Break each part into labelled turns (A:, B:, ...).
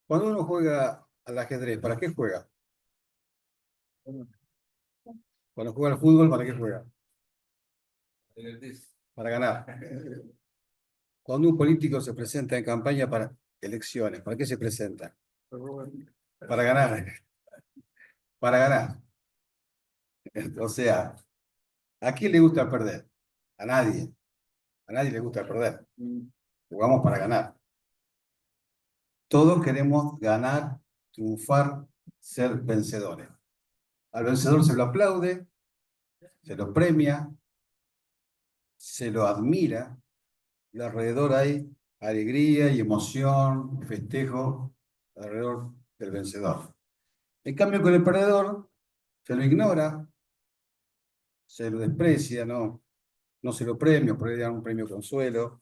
A: Cuando uno juega al ajedrez, ¿para qué juega? Cuando juega al fútbol, ¿para qué juega? Para ganar. Cuando un político se presenta en campaña para elecciones, ¿para qué se presenta? Para ganar. Para ganar. O sea, ¿a quién le gusta perder? A nadie. A nadie le gusta perder. Jugamos para ganar. Todos queremos ganar, triunfar, ser vencedores. Al vencedor se lo aplaude, se lo premia, se lo admira, y alrededor hay alegría y emoción, festejo alrededor del vencedor. En cambio, con el perdedor se lo ignora, se lo desprecia, no se lo premia, por ahí le dan un premio consuelo,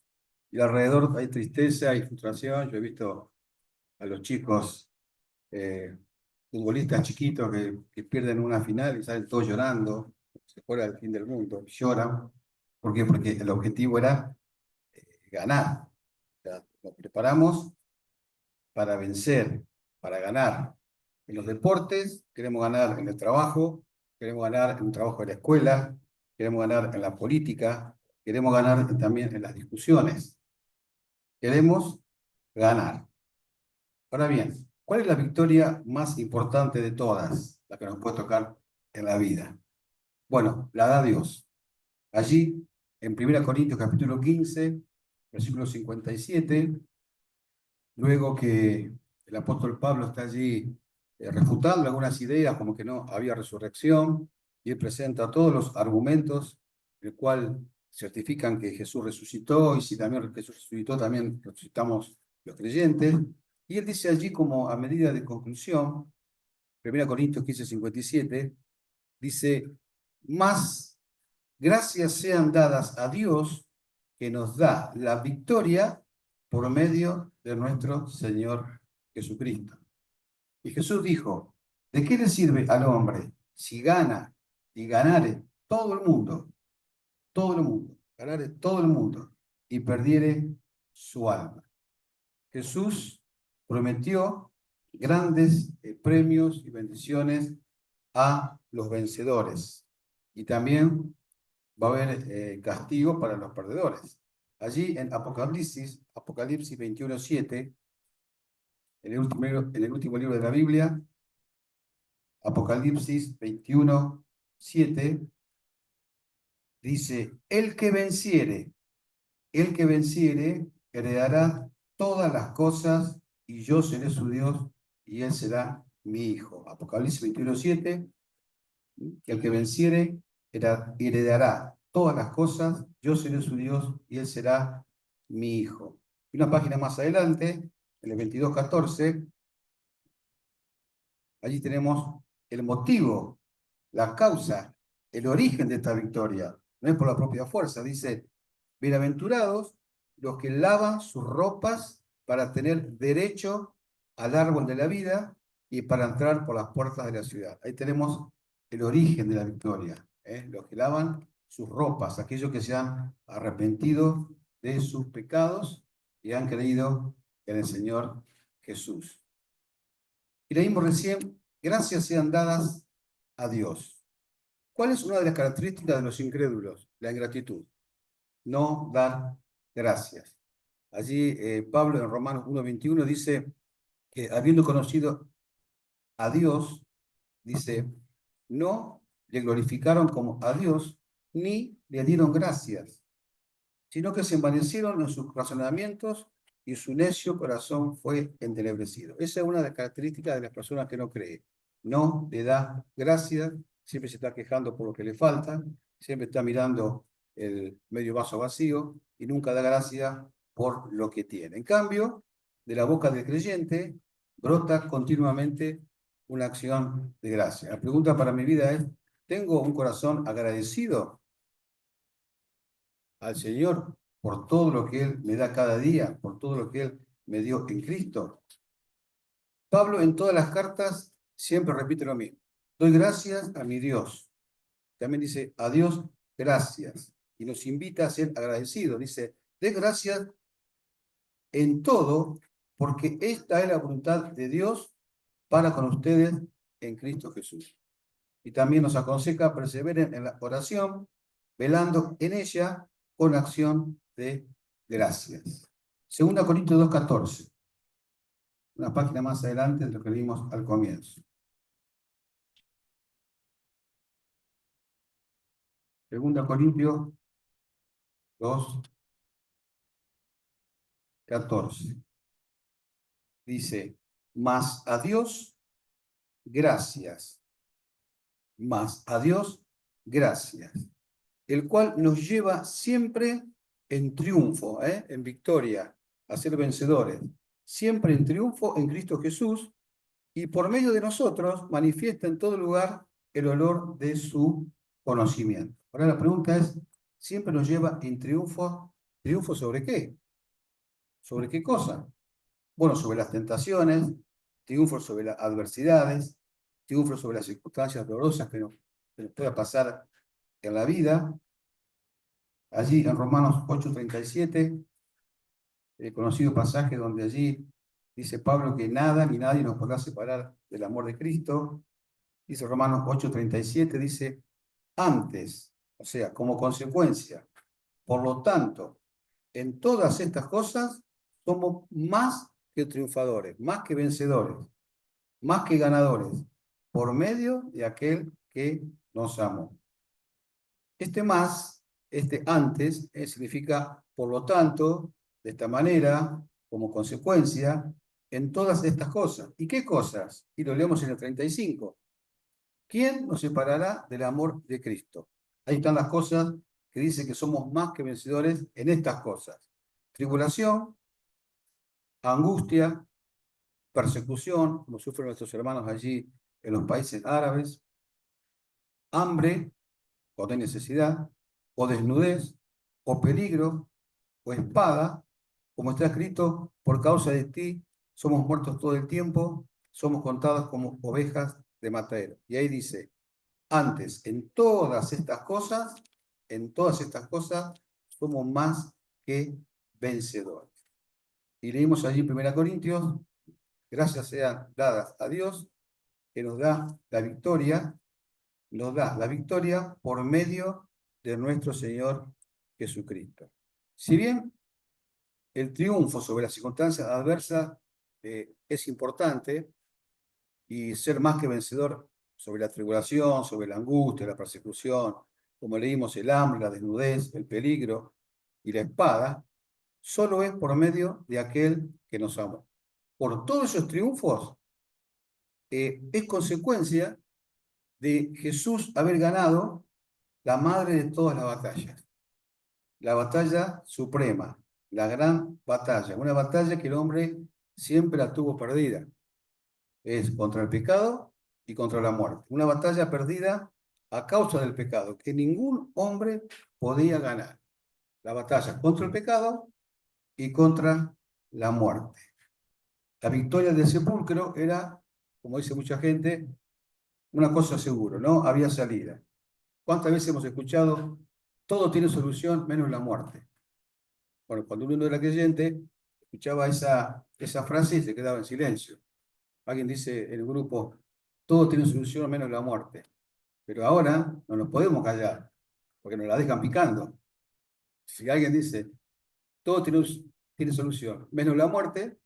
A: y alrededor hay tristeza y frustración. Yo he visto a los chicos futbolistas chiquitos que pierden una final y salen todos llorando, se fuera el fin del mundo, lloran. ¿Por qué? Porque el objetivo era ganar. O sea, nos preparamos para vencer, para ganar. En los deportes queremos ganar en el trabajo, queremos ganar en un trabajo de la escuela, queremos ganar en la política, queremos ganar también en las discusiones. Queremos ganar. Ahora bien, ¿cuál es la victoria más importante de todas, la que nos puede tocar en la vida? Bueno, la da Dios. Allí, en 1 Corintios capítulo 15, versículo 57, luego que el apóstol Pablo está allí refutando algunas ideas como que no había resurrección, y él presenta todos los argumentos, el cual certifican que Jesús resucitó, y si también Jesús resucitó, también resucitamos los creyentes. Y él dice allí como a medida de conclusión, 1 Corintios 15:57, dice, más gracias sean dadas a Dios que nos da la victoria por medio de nuestro Señor Jesucristo. Y Jesús dijo, ¿de qué le sirve al hombre si gana y ganare todo el mundo, ganare todo el mundo y perdiere su alma? Jesús prometió grandes premios y bendiciones a los vencedores. Y también va a haber castigo para los perdedores. Allí en Apocalipsis 21:7, en el último libro de la Biblia, Apocalipsis 21:7, dice, el que venciere, heredará todas las cosas, y yo seré su Dios, y él será mi hijo. Apocalipsis 21:7, el que venciere, heredará todas las cosas, yo seré su Dios, y él será mi hijo. Y una página más adelante, en el 22:14, allí tenemos el motivo, la causa, el origen de esta victoria. No es por la propia fuerza. Dice, bienaventurados los que lavan sus ropas para tener derecho al árbol de la vida y para entrar por las puertas de la ciudad. Ahí tenemos el origen de la victoria. Los que lavan sus ropas, aquellos que se han arrepentido de sus pecados y han creído en el Señor Jesús. Y leímos recién, gracias sean dadas a Dios. ¿Cuál es una de las características de los incrédulos? La ingratitud. No dar gracias. Allí Pablo en Romanos 1:21 dice que habiendo conocido a Dios, dice, no le glorificaron como a Dios, ni le dieron gracias, sino que se envanecieron en sus razonamientos y su necio corazón fue entenebrecido. Esa es una de las características de las personas que no creen. No le da gracias, siempre se está quejando por lo que le falta, siempre está mirando el medio vaso vacío y nunca da gracias por lo que tiene. En cambio, de la boca del creyente brota continuamente una acción de gracia. La pregunta para mi vida es, ¿tengo un corazón agradecido al Señor por todo lo que Él me da cada día, por todo lo que Él me dio en Cristo? Pablo en todas las cartas siempre repite lo mismo. Doy gracias a mi Dios. También dice, a Dios gracias. Y nos invita a ser agradecidos. Dice, de gracias en todo, porque esta es la voluntad de Dios para con ustedes en Cristo Jesús. Y también nos aconseja perseveren en la oración, velando en ella con acción de gracias. 2 Corintios 2:14, una página más adelante de lo que vimos al comienzo. 2 Corintios 2:14. Dice, mas a Dios gracias, mas a Dios gracias, el cual nos lleva siempre en triunfo, en victoria, a ser vencedores, siempre en triunfo en Cristo Jesús, y por medio de nosotros manifiesta en todo lugar el olor de su conocimiento. Ahora la pregunta es, ¿siempre nos lleva en triunfo? ¿Triunfo sobre qué? ¿Sobre qué cosa? Bueno, sobre las tentaciones, triunfo sobre las adversidades, triunfo sobre las circunstancias dolorosas que nos pueda pasar en la vida. Allí en Romanos 8:37, el conocido pasaje donde allí dice Pablo que nada ni nadie nos podrá separar del amor de Cristo. Dice Romanos 8:37, dice, antes, o sea, como consecuencia, por lo tanto, en todas estas cosas somos más que triunfadores, más que vencedores, más que ganadores, por medio de aquel que nos amó. Este más, este antes, significa por lo tanto, de esta manera, como consecuencia, en todas estas cosas. ¿Y qué cosas? Y lo leemos en el 35. ¿Quién nos separará del amor de Cristo? Ahí están las cosas que dice que somos más que vencedores en estas cosas. Tribulación, angustia, persecución, como sufren nuestros hermanos allí en los países árabes, hambre, cuando hay necesidad, o desnudez, o peligro, o espada, como está escrito, por causa de ti somos muertos todo el tiempo, somos contados como ovejas de matadero. Y ahí dice, antes, en todas estas cosas, somos más que vencedores. Y leímos allí en 1 Corintios, gracias sean dadas a Dios, que nos da la victoria por medio de nuestro Señor Jesucristo. Si bien el triunfo sobre las circunstancias adversas es importante, y ser más que vencedor sobre la tribulación, sobre la angustia, la persecución, como leímos, el hambre, la desnudez, el peligro y la espada, solo es por medio de aquel que nos amó. Por todos esos triunfos, es consecuencia de Jesús haber ganado la madre de todas las batallas, la batalla suprema, la gran batalla, una batalla que el hombre siempre la tuvo perdida. Es contra el pecado y contra la muerte. Una batalla perdida a causa del pecado, que ningún hombre podía ganar. La batalla contra el pecado y contra la muerte. La victoria del sepulcro era, como dice mucha gente, una cosa segura, ¿no? Había salida. ¿Cuántas veces hemos escuchado, todo tiene solución menos la muerte? Bueno, cuando uno era creyente, escuchaba esa frase y se quedaba en silencio. Alguien dice en el grupo, todo tiene solución menos la muerte. Pero ahora no nos podemos callar, porque nos la dejan picando. Si alguien dice, todo tiene solución, menos la muerte,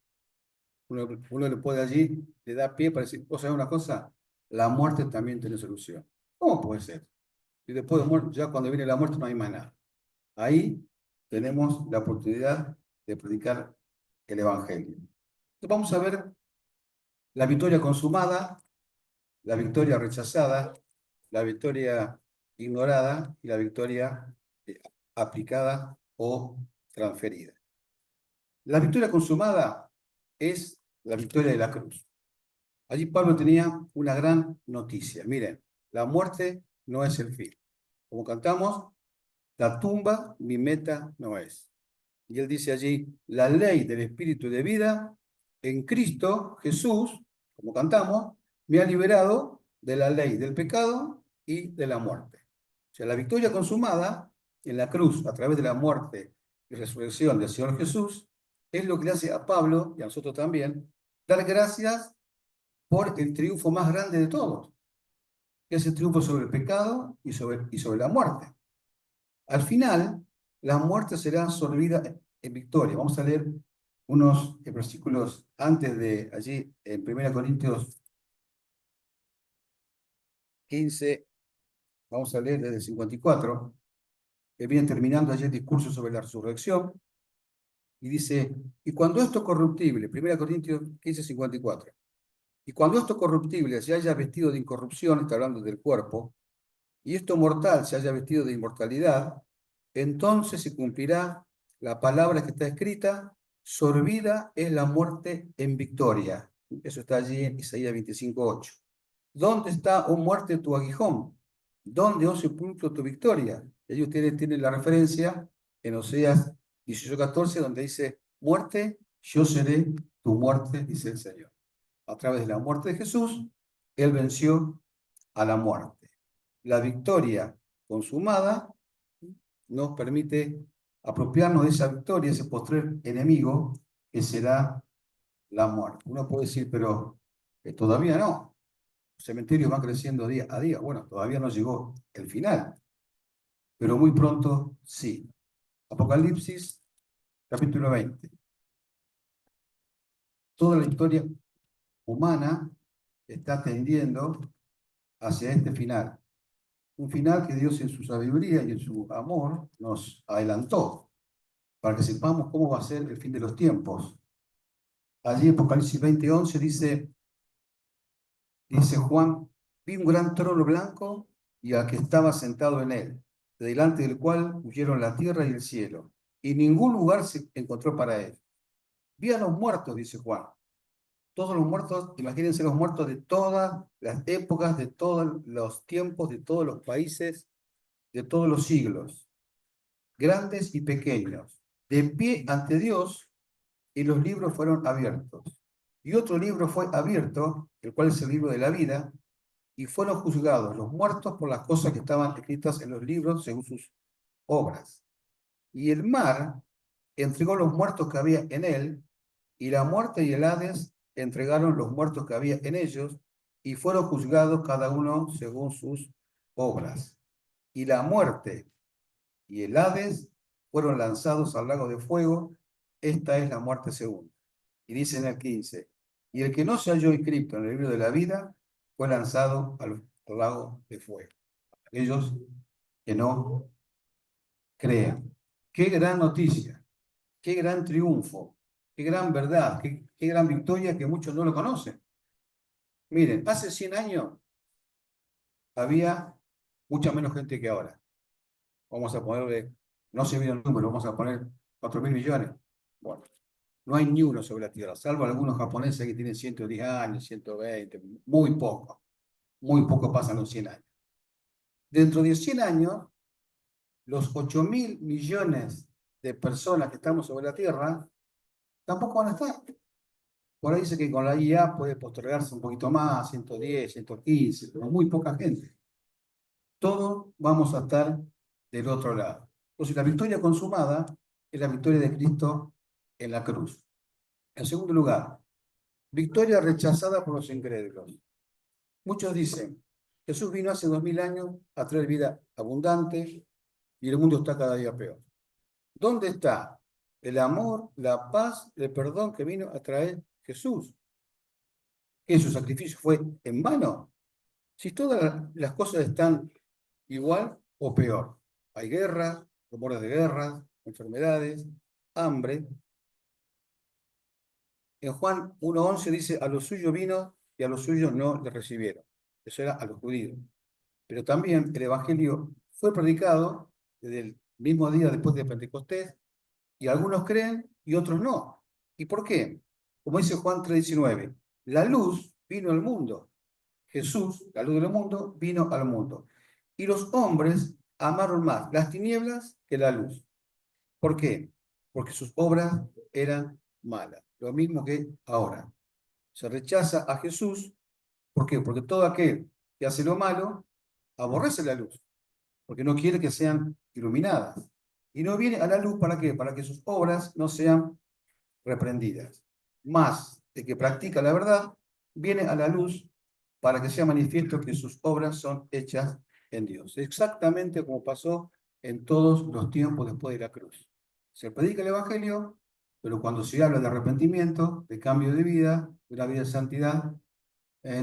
A: uno le puede allí, le da pie para decir, ¿vos sabés una cosa? La muerte también tiene solución. ¿Cómo puede ser? Y después de muerte, ya cuando viene la muerte no hay más nada. Ahí tenemos la oportunidad de predicar el Evangelio. Entonces vamos a ver la victoria consumada, la victoria rechazada, la victoria ignorada y la victoria aplicada o transferida. La victoria consumada es la victoria de la cruz. Allí Pablo tenía una gran noticia. Miren, la muerte no es el fin. Como cantamos, la tumba mi meta no es. Y él dice allí, la ley del espíritu de vida en Cristo Jesús, como cantamos, me ha liberado de la ley del pecado y de la muerte. O sea, la victoria consumada en la cruz a través de la muerte y resurrección del Señor Jesús es lo que le hace a Pablo, y a nosotros también, dar gracias por el triunfo más grande de todos, que es el triunfo sobre el pecado y sobre la muerte. Al final, la muerte será absorbida en victoria. Vamos a leer unos versículos antes de allí, en 1 Corintios 15, vamos a leer desde el 54, que viene terminando allí el discurso sobre la resurrección, y dice, y cuando esto corruptible, 1 Corintios 15, 54, y cuando esto corruptible se haya vestido de incorrupción, está hablando del cuerpo, y esto mortal se haya vestido de inmortalidad, entonces se cumplirá la palabra que está escrita, sorbida es la muerte en victoria. Eso está allí en Isaías 25:8. ¿Dónde está, oh muerte, tu aguijón? ¿Dónde, oh sepulcro, tu victoria? Y ahí ustedes tienen la referencia en Oseas 18:14, donde dice, muerte, yo seré tu muerte, dice el Señor. A través de la muerte de Jesús, Él venció a la muerte. La victoria consumada nos permite apropiarnos de esa victoria, ese postrer enemigo que será la muerte. Uno puede decir, pero todavía no. Los cementerios van creciendo día a día. Bueno, todavía no llegó el final, pero muy pronto sí. Apocalipsis, capítulo 20. Toda la historia humana está tendiendo hacia este final. Un final que Dios en su sabiduría y en su amor nos adelantó para que sepamos cómo va a ser el fin de los tiempos. Allí en Apocalipsis 20:11 dice Juan, vi un gran trono blanco y al que estaba sentado en él, delante del cual huyeron la tierra y el cielo, y ningún lugar se encontró para él. Vi a los muertos, dice Juan. Todos los muertos, imagínense los muertos de todas las épocas, de todos los tiempos, de todos los países, de todos los siglos, grandes y pequeños, de pie ante Dios, y los libros fueron abiertos. Y otro libro fue abierto, el cual es el libro de la vida, y fueron juzgados los muertos por las cosas que estaban escritas en los libros según sus obras. Y el mar entregó los muertos que había en él, y la muerte y el Hades entregaron los muertos que había en ellos, y fueron juzgados cada uno según sus obras. Y la muerte y el Hades fueron lanzados al lago de fuego. Esta es la muerte segunda. Y dice en el 15, y el que no se halló inscrito en el libro de la vida fue lanzado al lago de fuego. Aquellos que no crean. Qué gran noticia, qué gran triunfo, qué gran verdad, qué gran victoria que muchos no lo conocen. Miren, hace 100 años había mucha menos gente que ahora. Vamos a ponerle, no se vio el número, vamos a poner 4.000 millones. Bueno, no hay ni uno sobre la Tierra, salvo algunos japoneses que tienen 110 años, 120, muy poco pasan los 100 años. Dentro de 100 años, los 8.000 millones de personas que estamos sobre la Tierra tampoco van a estar. Por ahí dice que con la IA puede postergarse un poquito más, 110, 115, pero muy poca gente. Todos vamos a estar del otro lado. Entonces, la victoria consumada es la victoria de Cristo en la cruz. En segundo lugar, victoria rechazada por los incrédulos. Muchos dicen, Jesús vino hace 2000 años a traer vida abundante y el mundo está cada día peor. ¿Dónde está el amor, la paz, el perdón que vino a traer Jesús? ¿Que su sacrificio fue en vano? Si todas las cosas están igual o peor. Hay guerras, rumores de guerras, enfermedades, hambre. En Juan 1:11 dice, a los suyos vino y a los suyos no le recibieron. Eso era a los judíos. Pero también el Evangelio fue predicado desde el mismo día después de Pentecostés, y algunos creen y otros no. ¿Y por qué? Como dice Juan 3:19, la luz vino al mundo. Jesús, la luz del mundo, vino al mundo. Y los hombres amaron más las tinieblas que la luz. ¿Por qué? Porque sus obras eran malas. Lo mismo que ahora. Se rechaza a Jesús. ¿Por qué? Porque todo aquel que hace lo malo aborrece la luz, porque no quiere que sean iluminadas. Y no viene a la luz ¿para qué? Para que sus obras no sean reprendidas. Mas el que practica la verdad viene a la luz para que sea manifiesto que sus obras son hechas en Dios. Exactamente como pasó en todos los tiempos después de la cruz. Se predica el Evangelio, pero cuando se habla de arrepentimiento, de cambio de vida, de una vida de santidad,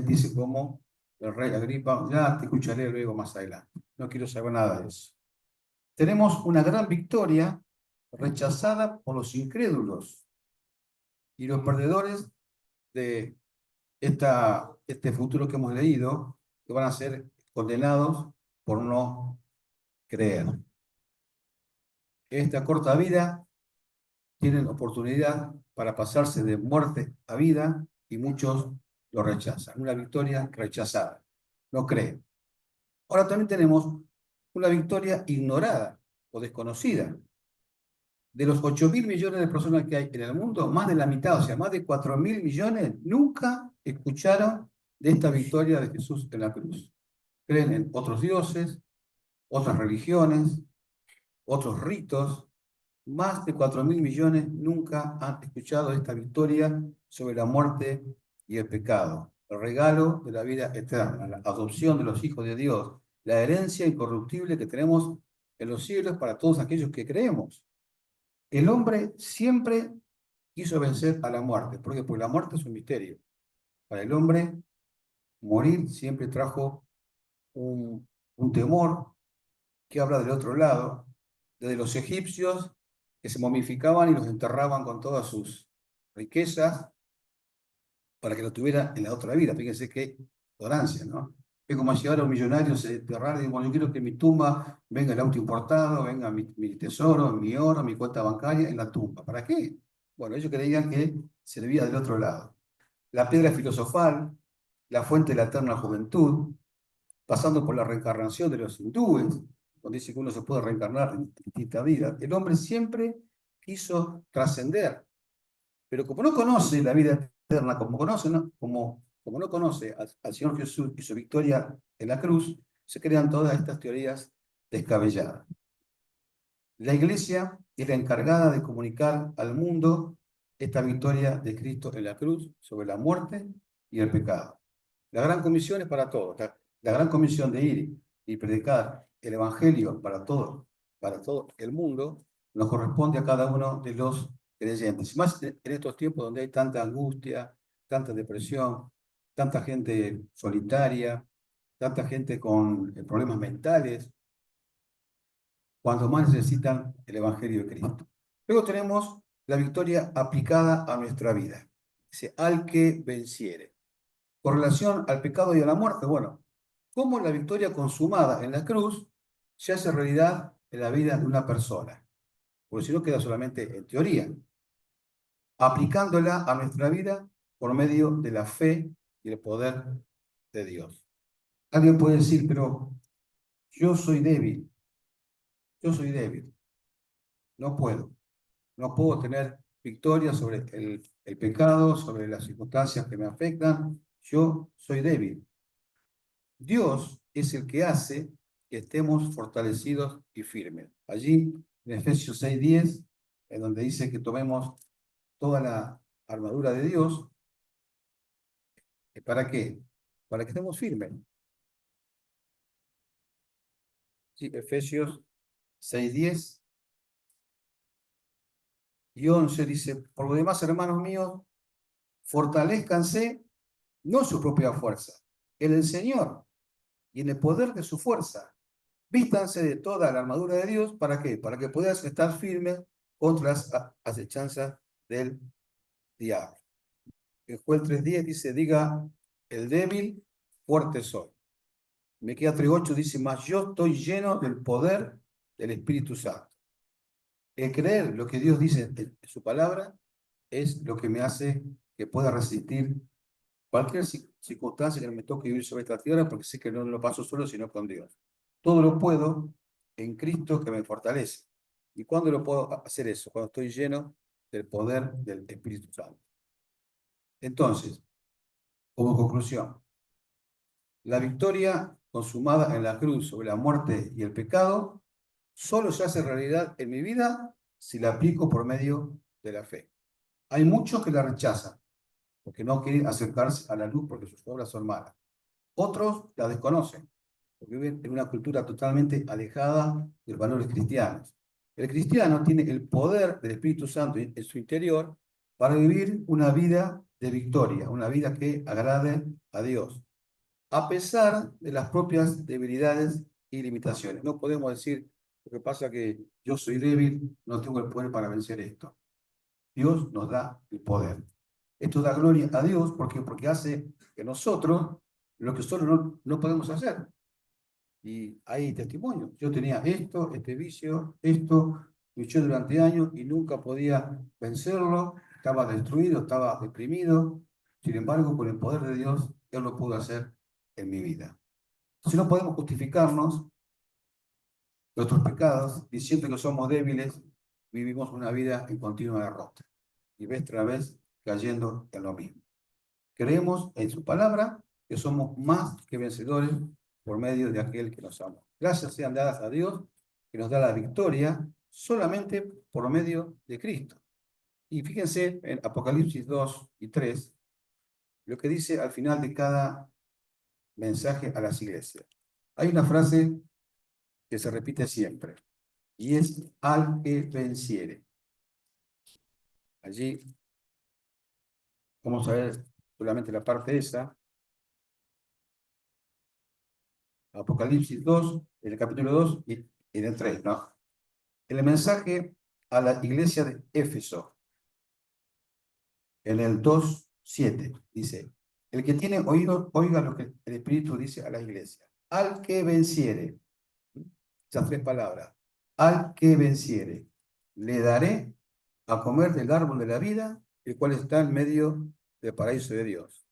A: dice como el rey Agripa, ya te escucharé luego más adelante. No quiero saber nada de eso. Tenemos una gran victoria rechazada por los incrédulos y los perdedores de este futuro que hemos leído, que van a ser condenados por no creer. Esta corta vida tienen oportunidad para pasarse de muerte a vida y muchos lo rechazan. Una victoria rechazada. No creen. Ahora también tenemos una victoria ignorada o desconocida. De los 8.000 millones de personas que hay en el mundo, más de la mitad, o sea, más de 4.000 millones, nunca escucharon de esta victoria de Jesús en la cruz. Creen en otros dioses, otras religiones, otros ritos. Más de 4.000 millones nunca han escuchado esta victoria sobre la muerte y el pecado, el regalo de la vida eterna, la adopción de los hijos de Dios, la herencia incorruptible que tenemos en los cielos para todos aquellos que creemos. El hombre siempre quiso vencer a la muerte. ¿Por qué? Porque la muerte es un misterio. Para el hombre, morir siempre trajo un temor que habla del otro lado, desde los egipcios que se momificaban y los enterraban con todas sus riquezas para que lo tuviera en la otra vida. Fíjense qué ignorancia, ¿no? Es como si ahora un millonario se enterrara y dice, bueno, yo quiero que en mi tumba venga el auto importado, venga mi tesoro, mi oro, mi cuenta bancaria en la tumba. ¿Para qué? Bueno, ellos creían que servía del otro lado. La piedra filosofal, la fuente de la eterna juventud, pasando por la reencarnación de los hindúes, donde dice que uno se puede reencarnar en distintas vidas. El hombre siempre quiso trascender, pero como no conoce la vida eterna, como no conoce al Señor Jesús y su victoria en la cruz, se crean todas estas teorías descabelladas. La Iglesia es la encargada de comunicar al mundo esta victoria de Cristo en la cruz sobre la muerte y el pecado. La gran comisión es para todos. La gran comisión de ir y predicar el Evangelio para todo el mundo, nos corresponde a cada uno de los creyentes. Más en estos tiempos donde hay tanta angustia, tanta depresión, tanta gente solitaria, tanta gente con problemas mentales, cuando más necesitan el Evangelio de Cristo. Luego tenemos la victoria aplicada a nuestra vida. Dice, al que venciere. Con relación al pecado y a la muerte, bueno, cómo la victoria consumada en la cruz se hace realidad en la vida de una persona. Porque si no queda solamente en teoría. Aplicándola a nuestra vida por medio de la fe y el poder de Dios. Alguien puede decir, pero yo soy débil. Yo soy débil. No puedo. No puedo tener victoria sobre el pecado, sobre las circunstancias que me afectan. Yo soy débil. Dios es el que hace que estemos fortalecidos y firmes. Allí, en Efesios 6:10, en donde dice que tomemos toda la armadura de Dios, ¿para qué? Para que estemos firmes. Sí, Efesios 6:10 y 11 dice, por lo demás, hermanos míos, fortalézcanse no en su propia fuerza, en el Señor y en el poder de su fuerza. Vístanse de toda la armadura de Dios, ¿para qué? Para que puedas estar firme contra las acechanzas del diablo. En Joel 3:10 dice, diga el débil, fuerte soy. Miqueas 3:8 dice, mas yo estoy lleno del poder del Espíritu Santo. El creer lo que Dios dice en su palabra es lo que me hace que pueda resistir cualquier circunstancia que me toque vivir sobre esta tierra, porque sé que no lo paso solo, sino con Dios. Todo lo puedo en Cristo que me fortalece. ¿Y cuándo lo puedo hacer eso? Cuando estoy lleno del poder del Espíritu Santo. Entonces, como conclusión, la victoria consumada en la cruz sobre la muerte y el pecado solo se hace realidad en mi vida si la aplico por medio de la fe. Hay muchos que la rechazan, porque no quieren acercarse a la luz porque sus obras son malas. Otros la desconocen, porque viven en una cultura totalmente alejada de los valores cristianos. El cristiano tiene el poder del Espíritu Santo en su interior para vivir una vida de victoria, una vida que agrade a Dios, a pesar de las propias debilidades y limitaciones. No podemos decir, lo que pasa es que yo soy débil, no tengo el poder para vencer esto. Dios nos da el poder. Esto da gloria a Dios porque hace que nosotros lo que solo no podemos hacer. Y hay testimonios. Yo tenía esto, este vicio, esto, luché durante años y nunca podía vencerlo. Estaba destruido, estaba deprimido. Sin embargo, con el poder de Dios, Él lo pudo hacer en mi vida. Entonces no podemos justificarnos nuestros pecados diciendo que somos débiles, vivimos una vida en continua derrota. Y vez tras vez cayendo en lo mismo. Creemos en su palabra que somos más que vencedores por medio de aquel que nos ama. Gracias sean dadas a Dios que nos da la victoria solamente por medio de Cristo. Y fíjense en Apocalipsis 2 y 3, lo que dice al final de cada mensaje a las iglesias. Hay una frase que se repite siempre, y es al que venciere. Allí vamos a ver solamente la parte esa, Apocalipsis 2, en el capítulo 2 y en el 3, ¿no? En el mensaje a la iglesia de Éfeso, en el 2:7, dice, el que tiene oído, oiga lo que el Espíritu dice a la iglesia. Al que venciere, esas tres palabras, al que venciere, le daré a comer del árbol de la vida, el cual está en medio del paraíso de Dios.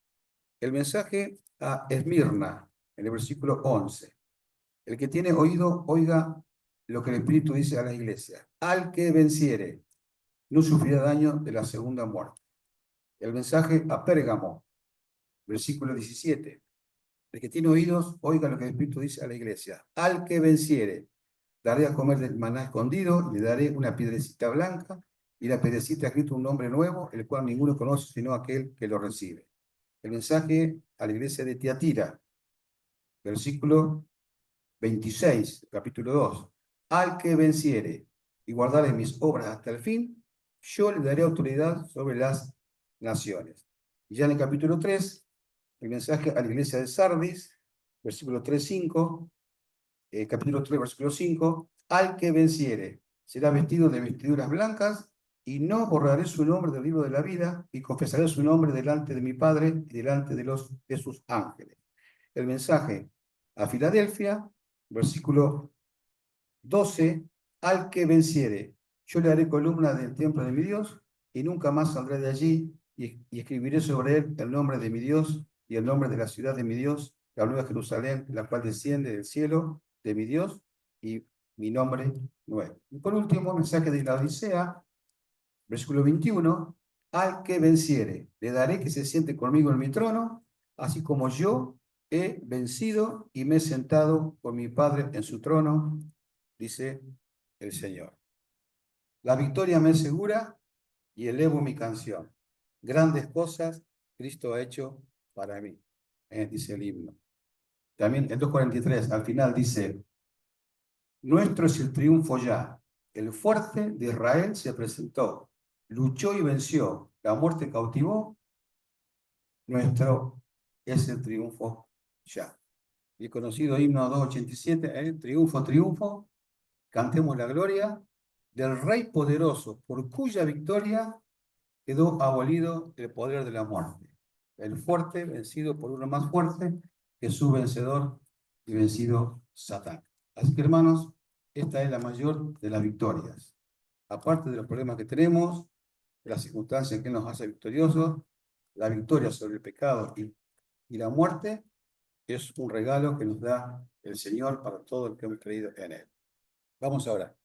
A: El mensaje a Esmirna, en el versículo 11. El que tiene oído, oiga lo que el Espíritu dice a la iglesia. Al que venciere, no sufrirá daño de la segunda muerte. El mensaje a Pérgamo, versículo 17. El que tiene oídos, oiga lo que el Espíritu dice a la iglesia. Al que venciere, daré a comer del maná escondido, le daré una piedrecita blanca, y la piedrecita ha escrito un nombre nuevo, el cual ninguno conoce sino aquel que lo recibe. El mensaje a la iglesia de Tiatira, versículo 26, capítulo 2. Al que venciere y guardare mis obras hasta el fin, yo le daré autoridad sobre las naciones. Y ya en el capítulo 3, el mensaje a la iglesia de Sardis, versículo 3:5, capítulo 3, versículo 5, al que venciere será vestido de vestiduras blancas y no borraré su nombre del libro de la vida y confesaré su nombre delante de mi Padre y delante de sus ángeles. El mensaje a Filadelfia, versículo 12, al que venciere, yo le haré columna del templo de mi Dios y nunca más saldré de allí y escribiré sobre él el nombre de mi Dios y el nombre de la ciudad de mi Dios, la nueva Jerusalén, la cual desciende del cielo de mi Dios y mi nombre nuevo. Y por último, mensaje de la Odisea, versículo 21, al que venciere, le daré que se siente conmigo en mi trono, así como yo he vencido y me he sentado con mi Padre en su trono, dice el Señor. La victoria me es segura y elevo mi canción. Grandes cosas Cristo ha hecho para mí, dice el himno. También el 2:43, al final dice, nuestro es el triunfo ya. El fuerte de Israel se presentó, luchó y venció, la muerte cautivó, nuestro es el triunfo ya. El conocido himno 2:87, triunfo, triunfo, cantemos la gloria del Rey poderoso, por cuya victoria quedó abolido el poder de la muerte. El fuerte vencido por uno más fuerte que su vencedor y vencido Satán. Así que hermanos, esta es la mayor de las victorias. Aparte de los problemas que tenemos, de las circunstancias que nos hace victoriosos, la victoria sobre el pecado y la muerte es un regalo que nos da el Señor para todo el que hemos creído en Él. Vamos ahora.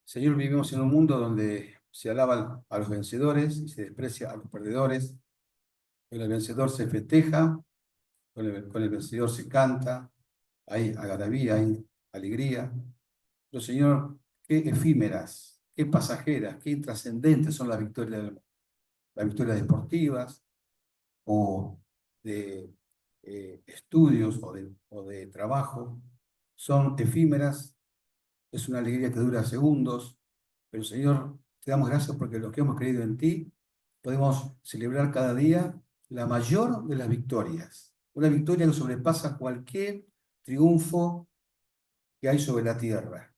A: Señor, vivimos en un mundo donde se alaba a los vencedores y se desprecia a los perdedores. Con el vencedor se festeja, con el vencedor se canta, hay algarabía, hay alegría. Pero Señor, qué efímeras, qué pasajeras, qué intrascendentes son las victorias del mundo. Las victorias deportivas o de estudios o de trabajo son efímeras, es una alegría que dura segundos, pero Señor, te damos gracias porque los que hemos creído en ti podemos celebrar cada día la mayor de las victorias, una victoria que sobrepasa cualquier triunfo que hay sobre la tierra,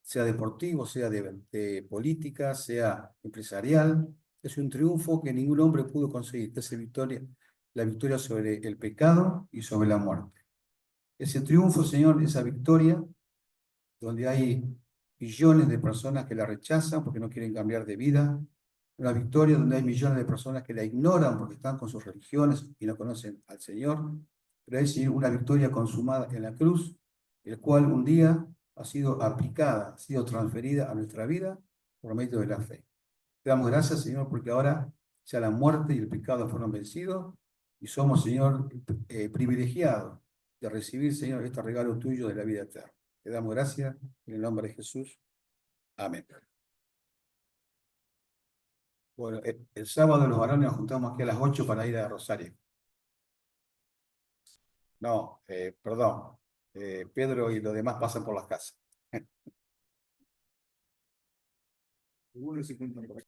A: sea deportivo, sea de política, sea empresarial. Es un triunfo que ningún hombre pudo conseguir, que es la victoria sobre el pecado y sobre la muerte. Ese triunfo, Señor, esa victoria, donde hay millones de personas que la rechazan porque no quieren cambiar de vida, una victoria donde hay millones de personas que la ignoran porque están con sus religiones y no conocen al Señor, pero hay, Señor, una victoria consumada en la cruz, el cual un día ha sido aplicada, ha sido transferida a nuestra vida por medio de la fe. Te damos gracias, Señor, porque ahora ya la muerte y el pecado fueron vencidos y somos, Señor, privilegiados de recibir, Señor, este regalo tuyo de la vida eterna. Te damos gracias en el nombre de Jesús. Amén. Bueno, el sábado los varones nos juntamos aquí a las 8 para ir a Rosario. No, perdón. Pedro y los demás pasan por las casas. Seguro se cuentan por